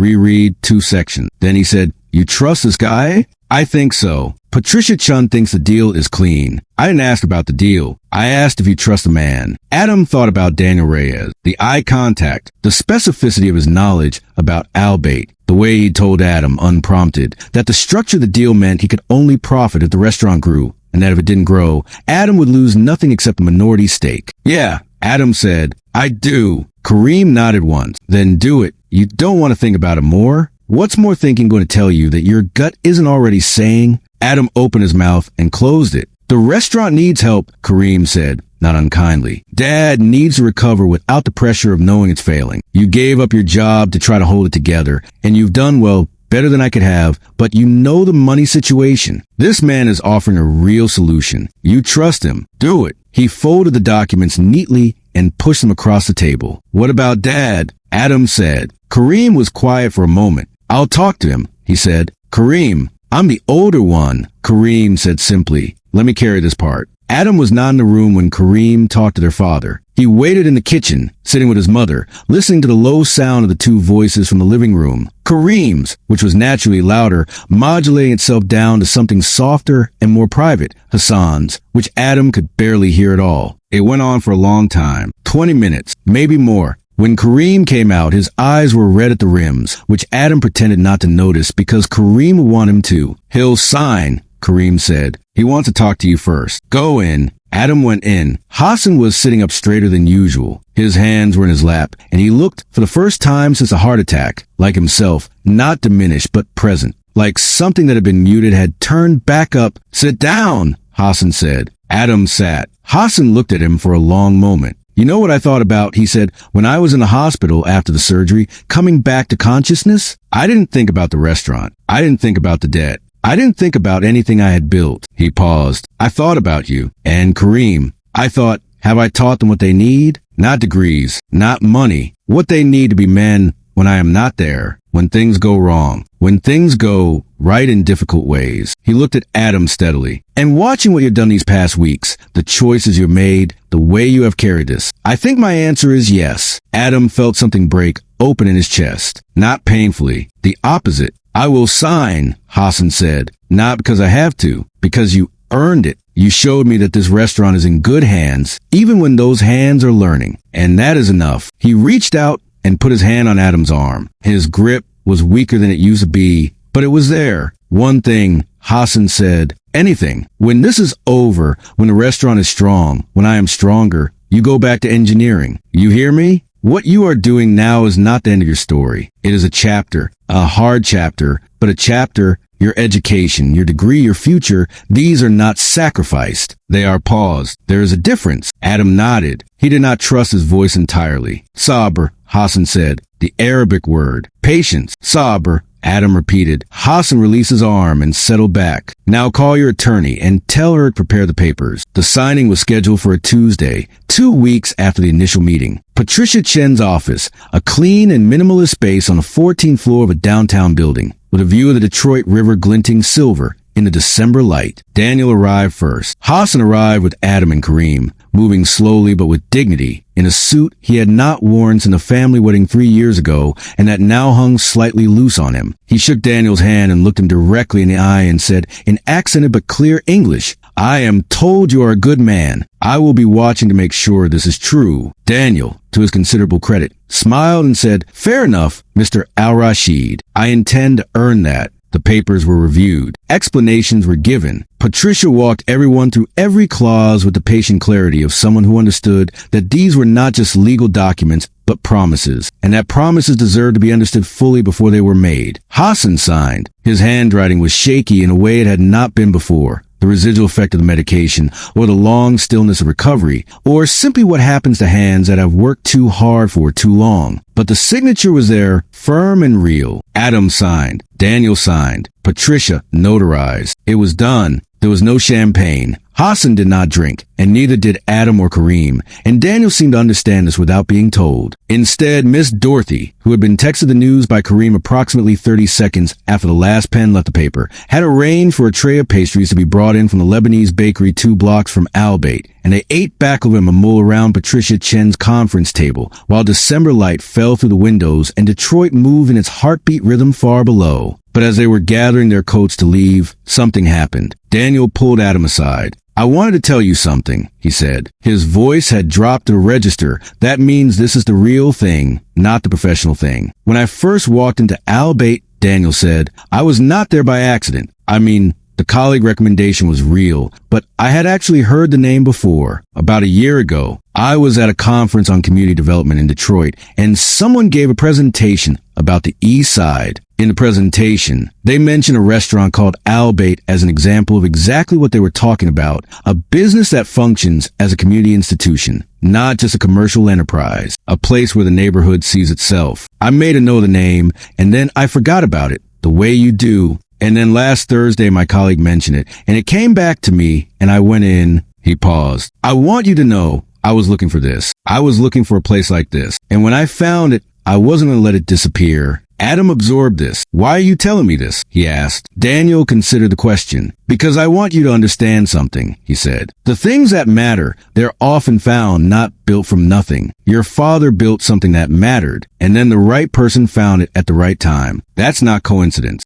reread 2 sections. Then he said, "You trust this guy?" I think so. Patricia Chun thinks the deal is clean. I didn't ask about the deal. I asked if you trust a man. Adam thought about Daniel Reyes, the eye contact, the specificity of his knowledge about Al-Bayt, the way he told Adam, unprompted, that the structure of the deal meant he could only profit if the restaurant grew, and that if it didn't grow, Adam would lose nothing except a minority stake. Yeah, Adam said, I do. Kareem nodded once. Then do it. You don't want to think about it more? What's more thinking going to tell you that your gut isn't already saying? Adam opened his mouth and closed it. The restaurant needs help, Kareem said, not unkindly. Dad needs to recover without the pressure of knowing it's failing. You gave up your job to try to hold it together, and you've done, well, better than I could have, but you know the money situation. This man is offering a real solution. You trust him. Do it. He folded the documents neatly and pushed them across the table. What about Dad? Adam said. Kareem was quiet for a moment. I'll talk to him, he said. Kareem, I'm the older one, Kareem said simply. Let me carry this part. Adam was not in the room when Kareem talked to their father. He waited in the kitchen, sitting with his mother, listening to the low sound of the two voices from the living room. Kareem's, which was naturally louder, modulating itself down to something softer and more private, Hassan's, which Adam could barely hear at all. It went on for a long time, 20 minutes, maybe more. When Kareem came out, his eyes were red at the rims, which Adam pretended not to notice because Kareem would want him to. He'll sign, Kareem said. He wants to talk to you first. Go in. Adam went in. Hassan was sitting up straighter than usual. His hands were in his lap, and he looked, for the first time since a heart attack, like himself, not diminished but present, like something that had been muted had turned back up. Sit down, Hassan said. Adam sat. Hassan looked at him for a long moment. You know what I thought about, he said, when I was in the hospital after the surgery, coming back to consciousness? I didn't think about the restaurant. I didn't think about the debt. I didn't think about anything I had built. He paused. I thought about you. And Kareem. I thought, have I taught them what they need? Not degrees, not money. What they need to be men when I am not there. When things go wrong. When things go right in difficult ways. He looked at Adam steadily. And watching what you've done these past weeks, the choices you've made, the way you have carried this, I think my answer is yes. Adam felt something break open in his chest. Not painfully. The opposite. I will sign, Hassan said. Not because I have to. Because you earned it. You showed me that this restaurant is in good hands, even when those hands are learning. And that is enough. He reached out and put his hand on Adam's arm. His grip was weaker than it used to be, but it was there. One thing, Hassan said, anything. When this is over, when the restaurant is strong, when I am stronger, you go back to engineering. You hear me? What you are doing now is not the end of your story. It is a chapter, a hard chapter, but a chapter. Your education, your degree, your future, these are not sacrificed. They are paused. There is a difference. Adam nodded. He did not trust his voice entirely. Sabr, Hassan said, the Arabic word. Patience. Sabr, Adam repeated. Hassan released his arm and settled back. Now call your attorney and tell her to prepare the papers. The signing was scheduled for a Tuesday, 2 weeks after the initial meeting. Patricia Chen's office, a clean and minimalist space on the 14th floor of a downtown building, with a view of the Detroit River glinting silver in the December light. Daniel arrived first. Hassan arrived with Adam and Kareem, moving slowly but with dignity, in a suit he had not worn since a family wedding 3 years ago and that now hung slightly loose on him. He shook Daniel's hand and looked him directly in the eye and said, in accented but clear English, I am told you are a good man. I will be watching to make sure this is true. Daniel, to his considerable credit, smiled and said, fair enough, Mr. Al-Rashid. I intend to earn that. The papers were reviewed. Explanations were given. Patricia walked everyone through every clause with the patient clarity of someone who understood that these were not just legal documents, but promises, and that promises deserved to be understood fully before they were made. Hassan signed. His handwriting was shaky in a way it had not been before. The residual effect of the medication, or the long stillness of recovery, or simply what happens to hands that have worked too hard for too long. But the signature was there, firm and real. Adam signed. Daniel signed. Patricia notarized. It was done. There was no champagne. Hassan did not drink, and neither did Adam or Kareem, and Daniel seemed to understand this without being told. Instead, Miss Dorothy, who had been texted the news by Kareem approximately 30 seconds after the last pen left the paper, had arranged for a tray of pastries to be brought in from the Lebanese bakery 2 blocks from Al-Bayt, and they ate baklava and mamul around Patricia Chen's conference table, while December light fell through the windows and Detroit moved in its heartbeat rhythm far below. But as they were gathering their coats to leave, something happened. Daniel pulled Adam aside. "I wanted to tell you something," he said. His voice had dropped to a register. "That means this is the real thing, not the professional thing. When I first walked into Al-Bayt," Daniel said, "I was not there by accident. I mean, the colleague recommendation was real, but I had actually heard the name before. About a year ago, I was at a conference on community development in Detroit, and someone gave a presentation about the East Side. In the presentation, they mentioned a restaurant called Al-Bayt as an example of exactly what they were talking about, a business that functions as a community institution, not just a commercial enterprise, a place where the neighborhood sees itself. I made a note of the name, and then I forgot about it, the way you do. And then last Thursday, my colleague mentioned it, and it came back to me, and I went in." He paused. "I want you to know, I was looking for this. I was looking for a place like this. And when I found it, I wasn't going to let it disappear." Adam absorbed this. "Why are you telling me this?" he asked. Daniel considered the question. "Because I want you to understand something," he said. "The things that matter, they're often found, not built from nothing. Your father built something that mattered, and then the right person found it at the right time. That's not coincidence.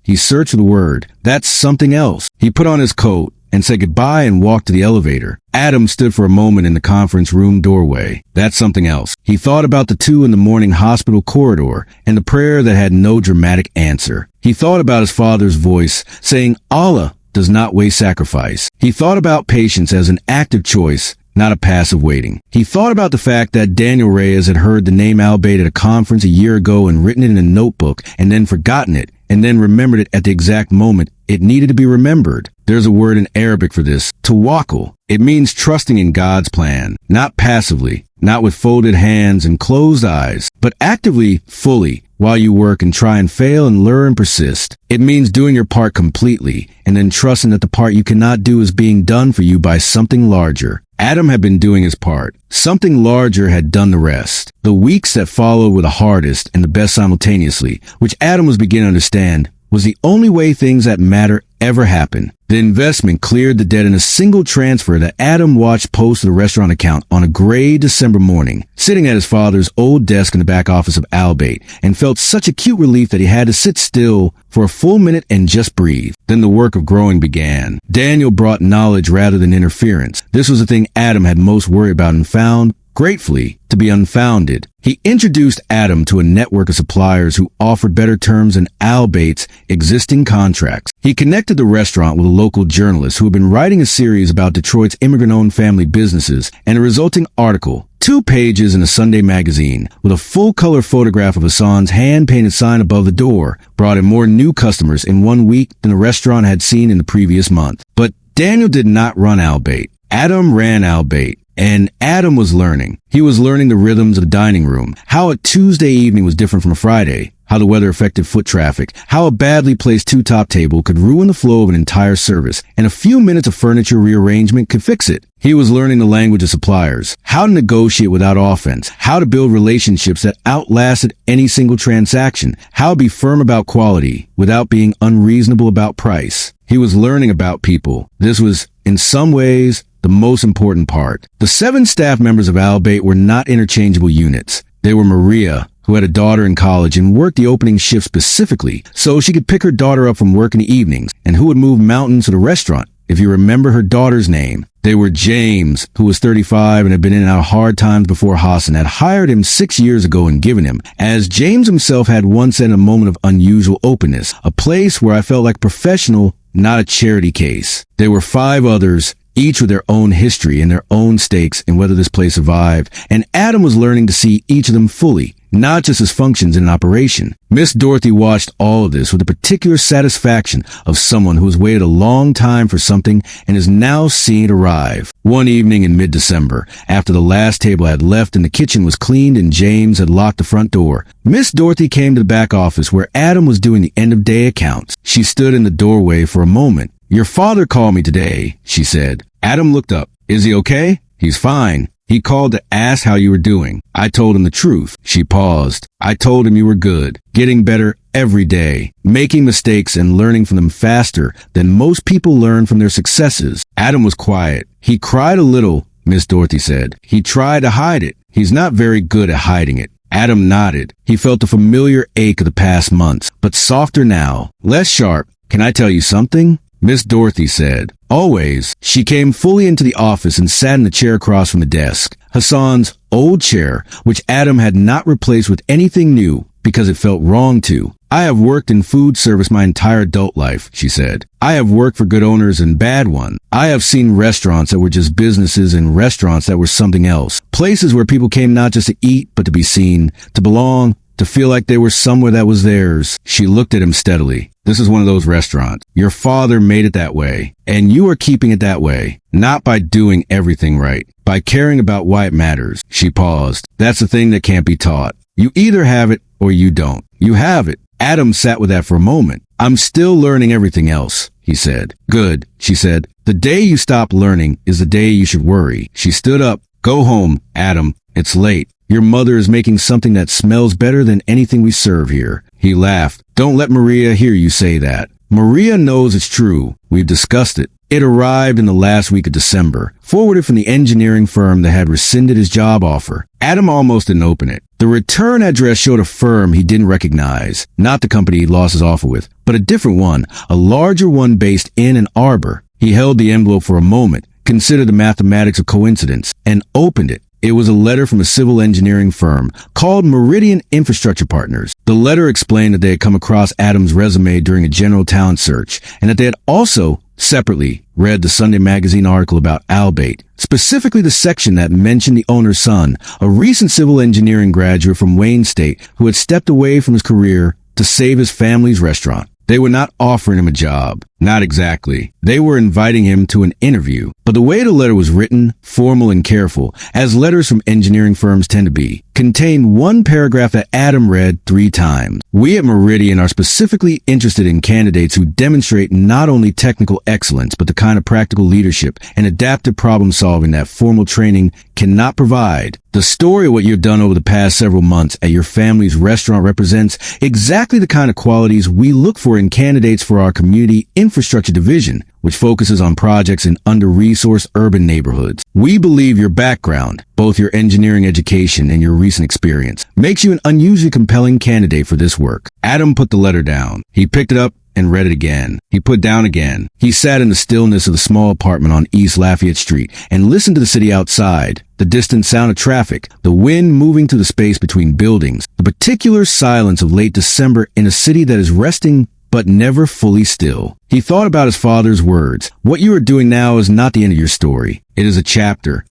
He searched for the word. That's something else." He put on his coat and said goodbye and walked to the elevator. Adam stood for a moment in the conference room doorway. That's something else. He thought about the 2 in the morning hospital corridor and the prayer that had no dramatic answer. He thought about his father's voice saying, "Allah does not weigh sacrifice." He thought about patience as an active choice, not a passive waiting. He thought about the fact that Daniel Reyes had heard the name Al-Bayt at a conference a year ago and written it in a notebook and then forgotten it and then remembered it at the exact moment it needed to be remembered. There's a word in Arabic for this, tawakkul. It means trusting in God's plan, not passively, not with folded hands and closed eyes, but actively, fully, while you work and try and fail and learn and persist. It means doing your part completely and then trusting that the part you cannot do is being done for you by something larger. Adam had been doing his part. Something larger had done the rest. The weeks that followed were the hardest and the best simultaneously, which Adam was beginning to understand was the only way things that matter ever happen. The investment cleared the debt in a single transfer that Adam watched post to the restaurant account on a gray December morning, sitting at his father's old desk in the back office of Al-Bayt, and felt such acute relief that he had to sit still for a full minute and just breathe. Then the work of growing began. Daniel brought knowledge rather than interference. This was the thing Adam had most worried about and found, gratefully, to be unfounded. He introduced Adam to a network of suppliers who offered better terms than Al-Bayt's existing contracts. He connected the restaurant with a local journalist who had been writing a series about Detroit's immigrant-owned family businesses, and a resulting article, 2 pages in a Sunday magazine, with a full-color photograph of Hassan's hand-painted sign above the door, brought in more new customers in 1 week than the restaurant had seen in the previous month. But Daniel did not run Al-Bayt. Adam ran Al-Bayt. And Adam was learning. He was learning the rhythms of the dining room, how a Tuesday evening was different from a Friday, how the weather affected foot traffic, how a badly placed 2-top table could ruin the flow of an entire service, and a few minutes of furniture rearrangement could fix it. He was learning the language of suppliers, how to negotiate without offense, how to build relationships that outlasted any single transaction, how to be firm about quality without being unreasonable about price. He was learning about people. This was, in some ways, the most important part. The 7 staff members of Al-Bayt were not interchangeable units. They were Maria, who had a daughter in college and worked the opening shift specifically so she could pick her daughter up from work in the evenings, and who would move mountains to the restaurant, if you remember her daughter's name. They were James, who was 35 and had been in and out of hard times before Hassan had hired him 6 years ago and given him, as James himself had once said in a moment of unusual openness, a place where I felt like professional, not a charity case. There were 5 others, each with their own history and their own stakes in whether this place survived, and Adam was learning to see each of them fully, not just as functions in an operation. Miss Dorothy watched all of this with the particular satisfaction of someone who has waited a long time for something and is now seeing it arrive. One evening in mid-December, after the last table had left and the kitchen was cleaned and James had locked the front door, Miss Dorothy came to the back office where Adam was doing the end-of-day accounts. She stood in the doorway for a moment. "Your father called me today," she said. Adam looked up. "Is he okay?" "He's fine. He called to ask how you were doing." "I told him the truth." She paused. "I told him you were good, getting better every day, making mistakes and learning from them faster than most people learn from their successes." Adam was quiet. "He cried a little," Miss Dorothy said. "He tried to hide it. He's not very good at hiding it." Adam nodded. He felt the familiar ache of the past months, but softer now, less sharp. "Can I tell you something?" Miss Dorothy said. "Always." She came fully into the office and sat in the chair across from the desk. Hassan's old chair, which Adam had not replaced with anything new because it felt wrong to. "I have worked in food service my entire adult life," she said. "I have worked for good owners and bad ones. I have seen restaurants that were just businesses and restaurants that were something else. Places where people came not just to eat, but to be seen, to belong, to feel like they were somewhere that was theirs." She looked at him steadily. "This is one of those restaurants. Your father made it that way, and you are keeping it that way. Not by doing everything right, by caring about why it matters." She paused. "That's the thing that can't be taught. You either have it or you don't. You have it." Adam sat with that for a moment. "I'm still learning everything else," he said. "Good," she said. "The day you stop learning is the day you should worry." She stood up. "Go home, Adam. It's late. Your mother is making something that smells better than anything we serve here." He laughed. "Don't let Maria hear you say that." "Maria knows it's true. We've discussed it." It arrived in the last week of December, forwarded from the engineering firm that had rescinded his job offer. Adam almost didn't open it. The return address showed a firm he didn't recognize, not the company he'd lost his offer with, but a different one, a larger one based in Ann Arbor. He held the envelope for a moment, considered the mathematics of coincidence, and opened it. It was a letter from a civil engineering firm called Meridian Infrastructure Partners. The letter explained that they had come across Adam's resume during a general talent search, and that they had also, separately, read the Sunday magazine article about Al-Bayt, specifically the section that mentioned the owner's son, a recent civil engineering graduate from Wayne State who had stepped away from his career to save his family's restaurant. They were not offering him a job. Not exactly. They were inviting him to an interview. But the way the letter was written, formal and careful, as letters from engineering firms tend to be, contained one paragraph that Adam read 3 times. "We at Meridian are specifically interested in candidates who demonstrate not only technical excellence, but the kind of practical leadership and adaptive problem solving that formal training cannot provide. The story of what you've done over the past several months at your family's restaurant represents exactly the kind of qualities we look for in candidates for our community infrastructure division, which focuses on projects in under-resourced urban neighborhoods. We believe your background, both your engineering education and your recent experience, makes you an unusually compelling candidate for this work." Adam put the letter down. He picked it up and read it again. He put down again. He sat in the stillness of the small apartment on East Lafayette Street and listened to the city outside, the distant sound of traffic, the wind moving through the space between buildings, the particular silence of late December in a city that is resting but never fully still. He thought about his father's words. "What you are doing now is not the end of your story. It is a chapter.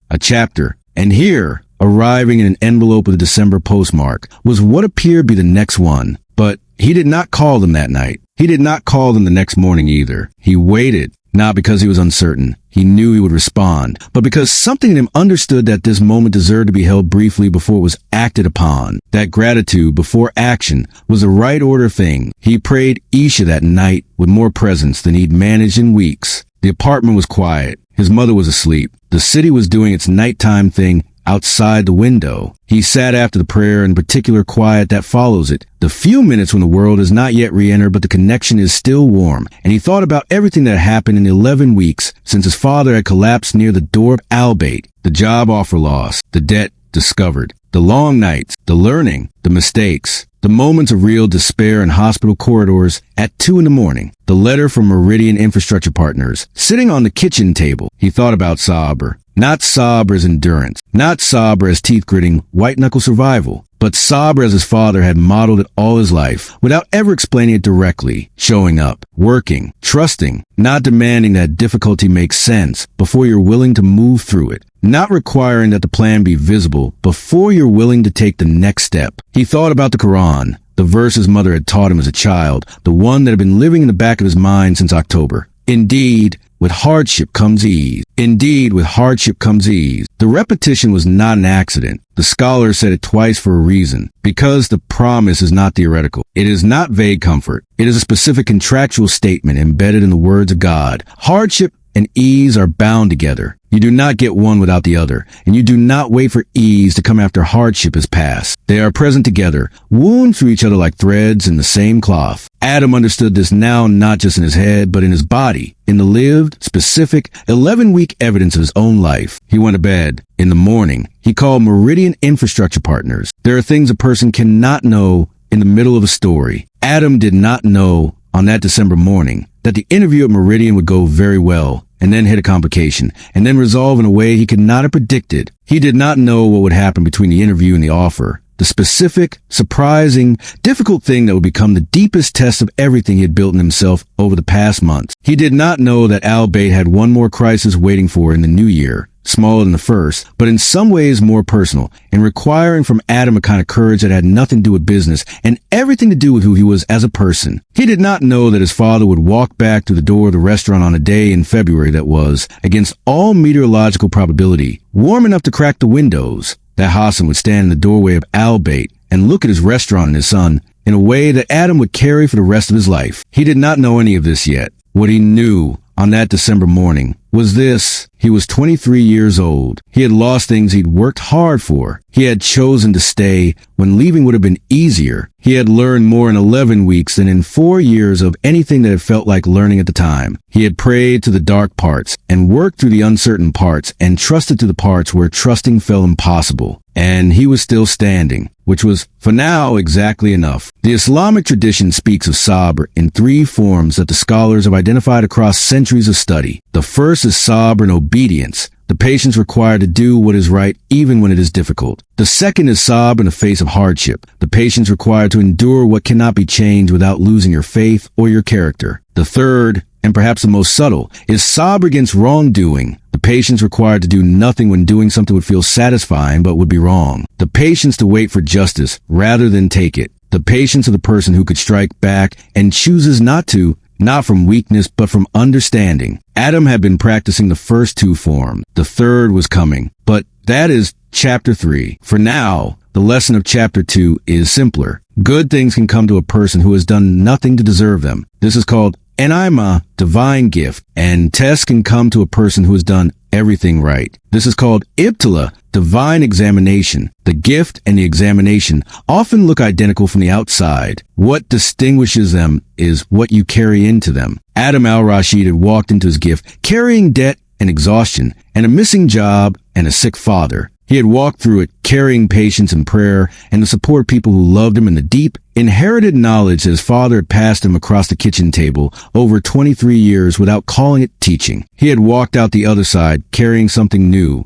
And here, arriving in an envelope with a December postmark, was what appeared to be the next one. But he did not call them that night. He did not call them the next morning either. He waited, not because he was uncertain. He knew he would respond, but because something in him understood that this moment deserved to be held briefly before it was acted upon. That gratitude before action was the right order thing. He prayed Isha that night with more presence than he'd managed in weeks. The apartment was quiet. His mother was asleep. The city was doing its nighttime thing outside the window. He sat after the prayer and particular quiet that follows it, the few minutes when the world has not yet re-entered but the connection is still warm, and he thought about everything that happened in 11 weeks since his father had collapsed near the door of Al-Bayt, the job offer lost, the debt discovered, the long nights, the learning, the mistakes, the moments of real despair in hospital corridors at 2 a.m, the letter from Meridian Infrastructure Partners, sitting on the kitchen table. He thought about Sabr. Not Sabr as endurance, not Sabr as teeth-gritting, white-knuckle survival, but Sabr as his father had modeled it all his life, without ever explaining it directly, showing up, working, trusting, not demanding that difficulty makes sense before you're willing to move through it, not requiring that the plan be visible before you're willing to take the next step. He thought about the Quran, the verse his mother had taught him as a child, the one that had been living in the back of his mind since October. Indeed, with hardship comes ease. Indeed, with hardship comes ease. The repetition was not an accident. The scholar said it twice for a reason. Because the promise is not theoretical. It is not vague comfort. It is a specific contractual statement embedded in the words of God. Hardship and ease are bound together. You do not get one without the other, and you do not wait for ease to come after hardship has passed. They are present together, woven through each other like threads in the same cloth. Adam understood this now not just in his head, but in his body, in the lived, specific, 11-week evidence of his own life. He went to bed. In the morning, he called Meridian Infrastructure Partners. There are things a person cannot know in the middle of a story. Adam did not know on that December morning that the interview at Meridian would go very well, and then hit a complication, and then resolve in a way he could not have predicted. He did not know what would happen between the interview and the offer. The specific, surprising, difficult thing that would become the deepest test of everything he had built in himself over the past months. He did not know that Al-Bayt had one more crisis waiting for in the new year, smaller than the first, but in some ways more personal, and requiring from Adam a kind of courage that had nothing to do with business and everything to do with who he was as a person. He did not know that his father would walk back through the door of the restaurant on a day in February that was, against all meteorological probability, warm enough to crack the windows. That Hassan would stand in the doorway of Al-Bayt and look at his restaurant and his son in a way that Adam would carry for the rest of his life. He did not know any of this yet. What he knew on that December morning was this: he was 23 years old. He had lost things he'd worked hard for. He had chosen to stay when leaving would have been easier. He had learned more in 11 weeks than in 4 years of anything that had felt like learning at the time. He had prayed to the dark parts and worked through the uncertain parts and trusted to the parts where trusting felt impossible. And he was still standing, which was, for now, exactly enough. The Islamic tradition speaks of sabr in 3 forms that the scholars have identified across centuries of study. The first is sabr in obedience, the patience required to do what is right even when it is difficult. The second is sabr in the face of hardship, the patience required to endure what cannot be changed without losing your faith or your character. The third, and perhaps the most subtle, is sabr against wrongdoing, the patience required to do nothing when doing something would feel satisfying but would be wrong. The patience to wait for justice rather than take it. The patience of the person who could strike back and chooses not to, not from weakness but from understanding. Adam had been practicing the first 2 forms. The third was coming. But that is chapter 3. For now, the lesson of chapter 2 is simpler. Good things can come to a person who has done nothing to deserve them. This is called En'ima, divine gift, and tests can come to a person who has done everything right. This is called Ibtila, divine examination. The gift and the examination often look identical from the outside. What distinguishes them is what you carry into them. Adam Al-Rashid had walked into his gift carrying debt and exhaustion and a missing job and a sick father. He had walked through it carrying patience and prayer and the support of people who loved him and the deep, inherited knowledge that his father had passed him across the kitchen table over 23 years without calling it teaching. He had walked out the other side carrying something new,